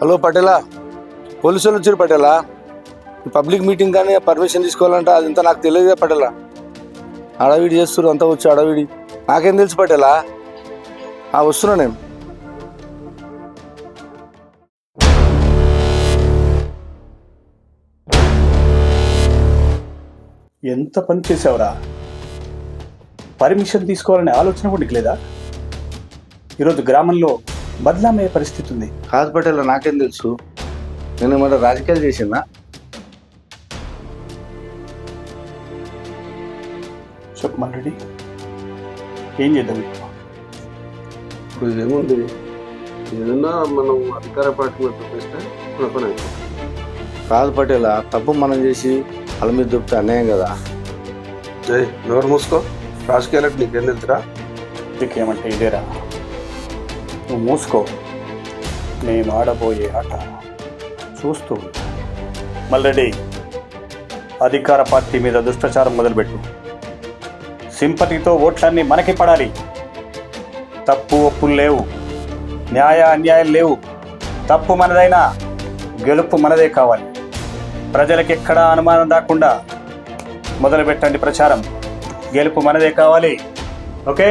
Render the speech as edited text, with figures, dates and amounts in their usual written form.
Hello పటేలా, police వాళ్ళు వచ్చారు పటేలా. Public meeting కానీ పర్మిషన్ తీసుకోవాలంటే అదంతా నాకు తెలియదే పటేలా. అడవిడి చేస్తారు అంతా వచ్చి అడవిడి. నాకేం తెలుసు పటేలా. వస్తున్నా నేను. ఎంత పని చేసావురా? పర్మిషన్ తీసుకోవాలనే ఆలోచన కూడా నీకు లేదా? ఈరోజు గ్రామంలో బదలామయ్యే పరిస్థితి ఉంది. కాదు పటేలా, నాకేం తెలుసు. నేను ఏమన్నా రాజకీయాలు చేసినా? సుకుమార్ రెడ్డి, ఏం చేద్దాం ఇప్పుడు? ఇప్పుడు ఏముంది, ఏదన్నా మనం అధికార పార్టీ మీద చూపిస్తే మన పని అయిపోతుంది. కాదు పటేలా, తప్పు మనం చేసి వాళ్ళ మీద దొరికితే అన్యాయం కదా. జై నోరు మూసుకో. రాజకీయాలకు నీకేం తెలుసురా? ఏమంటే ఇదేరా, నువ్వు మూసుకో. నేను ఆడబోయే ఆట చూస్తూ ఉంటా. మల్లరెడ్డి, అధికార పార్టీ మీద దుష్ప్రచారం మొదలుపెట్టు. సింపతితో ఓట్లన్నీ మనకి పడాలి. తప్పు ఒప్పులు లేవు, న్యాయ అన్యాయం లేవు. తప్పు మనదైనా గెలుపు మనదే కావాలి. ప్రజలకు ఎక్కడా అనుమానం రాకుండా మొదలుపెట్టండి ప్రచారం. గెలుపు మనదే కావాలి. ఓకే.